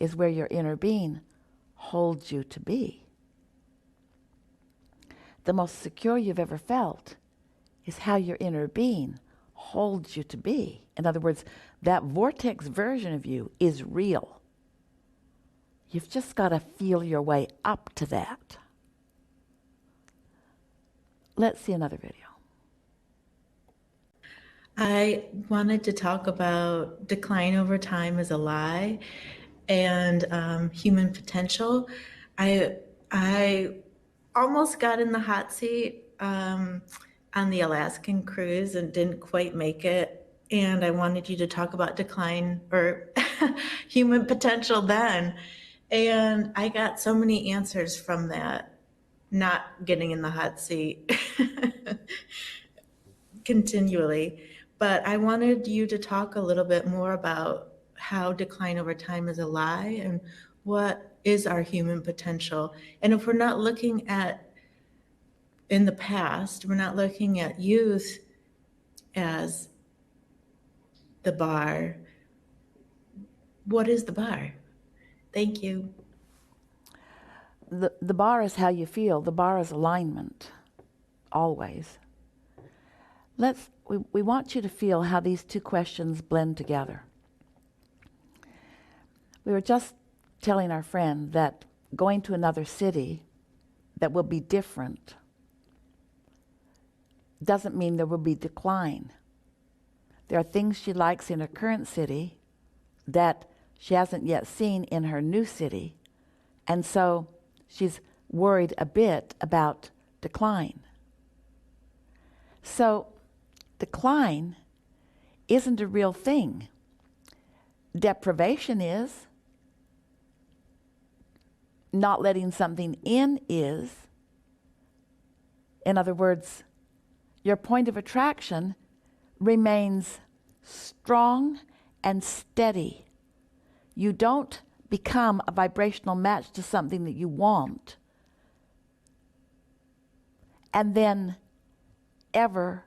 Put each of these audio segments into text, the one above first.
is where your inner being holds you to be. The most secure you've ever felt is how your inner being holds you to be. In other words, that vortex version of you is real. You've just got to feel your way up to that. Let's see another video. I wanted to talk about decline over time as a lie and human potential. I almost got in the hot seat on the Alaskan cruise and didn't quite make it. And I wanted you to talk about decline or human potential then. And I got so many answers from that, not getting in the hot seat continually. But I wanted you to talk a little bit more about how decline over time is a lie and what is our human potential. And if we're not looking at in the past, we're not looking at youth as the bar. What is the bar? Thank you. The bar is how you feel. The bar is alignment, always. We want you to feel how these two questions blend together. We were just telling our friend that going to another city that will be different doesn't mean there will be decline. There are things she likes in her current city that she hasn't yet seen in her new city, and so she's worried a bit about decline. So decline isn't a real thing. Deprivation is. Not letting something in is. In other words, your point of attraction remains strong and steady. You don't become a vibrational match to something that you want and then ever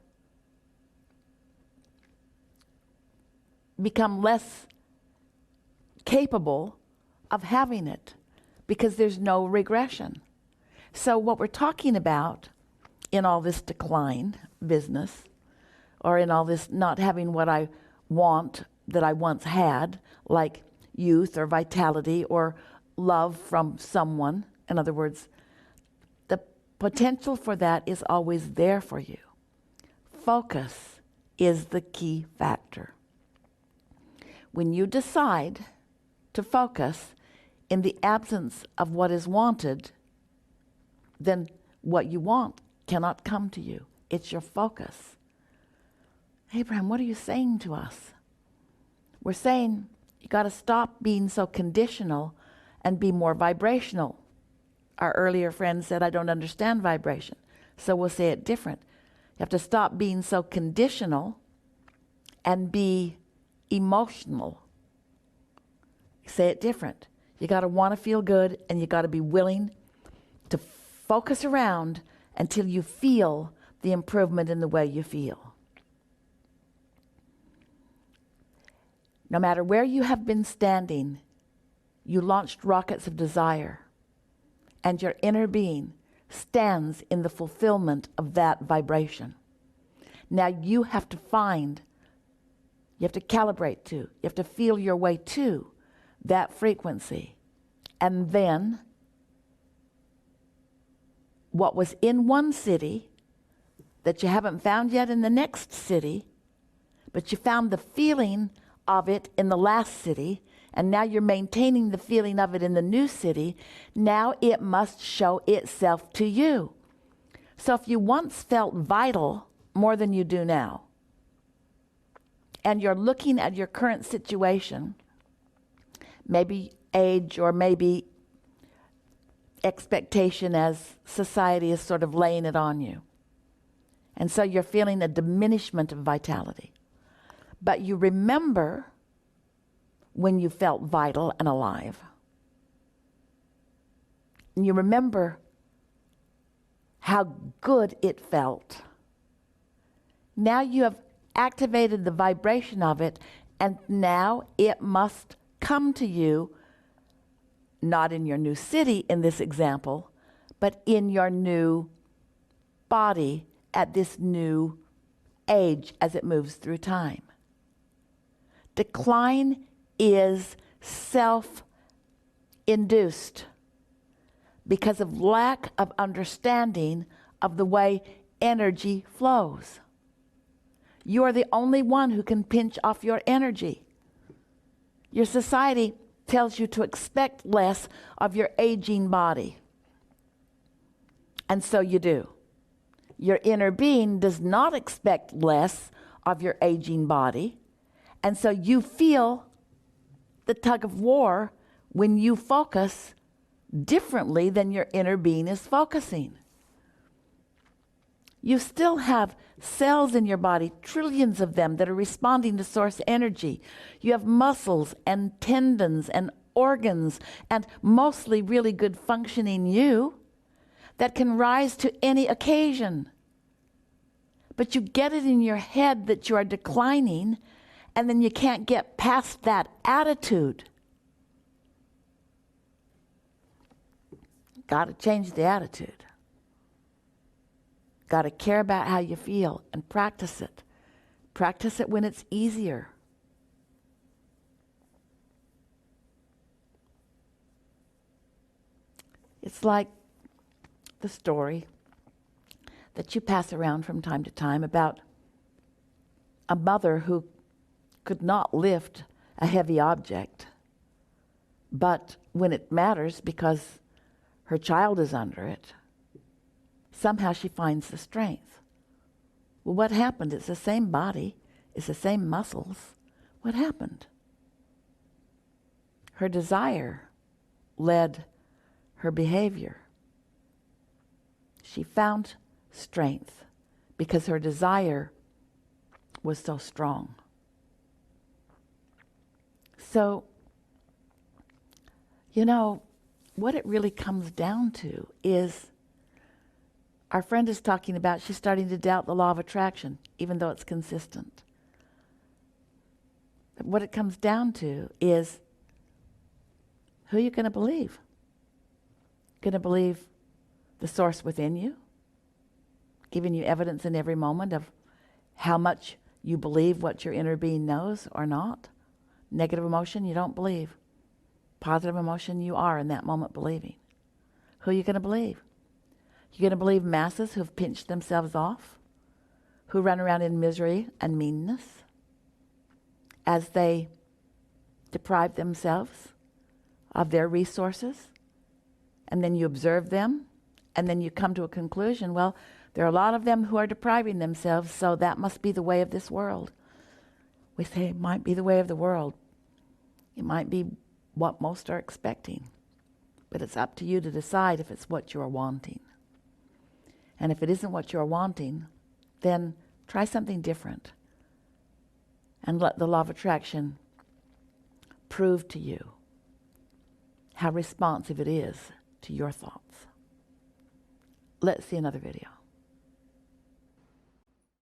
become less capable of having it, because there's no regression. So what we're talking about in all this decline business, or in all this not having what I want that I once had, like youth or vitality or love from someone, in other words, the potential for that is always there for you. Focus is the key factor. When you decide to focus in the absence of what is wanted, then what you want cannot come to you. It's your focus. Abraham, what are you saying to us? We're saying you got to stop being so conditional and be more vibrational. Our earlier friend said, I don't understand vibration. So we'll say it different. You have to stop being so conditional and be emotional. Say it different. You got to want to feel good, and you got to be willing to focus around until you feel the improvement in the way you feel. No matter where you have been standing, you launched rockets of desire, and your inner being stands in the fulfillment of that vibration. Now you have to calibrate to, you have to feel your way to that frequency. And then what was in one city that you haven't found yet in the next city, but you found the feeling of it in the last city, and now you're maintaining the feeling of it in the new city, now it must show itself to you. So if you once felt vital more than you do now, and you're looking at your current situation, maybe age or maybe expectation as society is sort of laying it on you. And so you're feeling a diminishment of vitality. But you remember when you felt vital and alive. And you remember how good it felt. Now you have activated the vibration of it, and now it must come to you not in your new city in this example, but in your new body at this new age as it moves through time. Decline is self-induced because of lack of understanding of the way energy flows. You are the only one who can pinch off your energy. Your society tells you to expect less of your aging body. And so you do. Your inner being does not expect less of your aging body. And so you feel the tug of war when you focus differently than your inner being is focusing. You still have cells in your body, trillions of them, that are responding to source energy. You have muscles and tendons and organs and mostly really good functioning you that can rise to any occasion. But you get it in your head that you are declining, and then you can't get past that attitude. Got to change the attitude. Got to care about how you feel and practice it. Practice it when it's easier. It's like the story that you pass around from time to time about a mother who could not lift a heavy object, but when it matters because her child is under it, somehow she finds the strength. Well, what happened? It's the same body. It's the same muscles. What happened? Her desire led her behavior. She found strength because her desire was so strong. So, you know, what it really comes down to is, our friend is talking about she's starting to doubt the law of attraction, even though it's consistent. But what it comes down to is, who are you going to believe? Going to believe the source within you, giving you evidence in every moment of how much you believe what your inner being knows or not? Negative emotion, you don't believe. Positive emotion, you are in that moment believing. Who are you going to believe? You're going to believe masses who've pinched themselves off, who run around in misery and meanness as they deprive themselves of their resources, and then you observe them, and then you come to a conclusion, well, there are a lot of them who are depriving themselves, so that must be the way of this world. We say it might be the way of the world. It might be what most are expecting, but it's up to you to decide if it's what you're wanting. And if it isn't what you're wanting, then try something different and let the law of attraction prove to you how responsive it is to your thoughts. Let's see another video.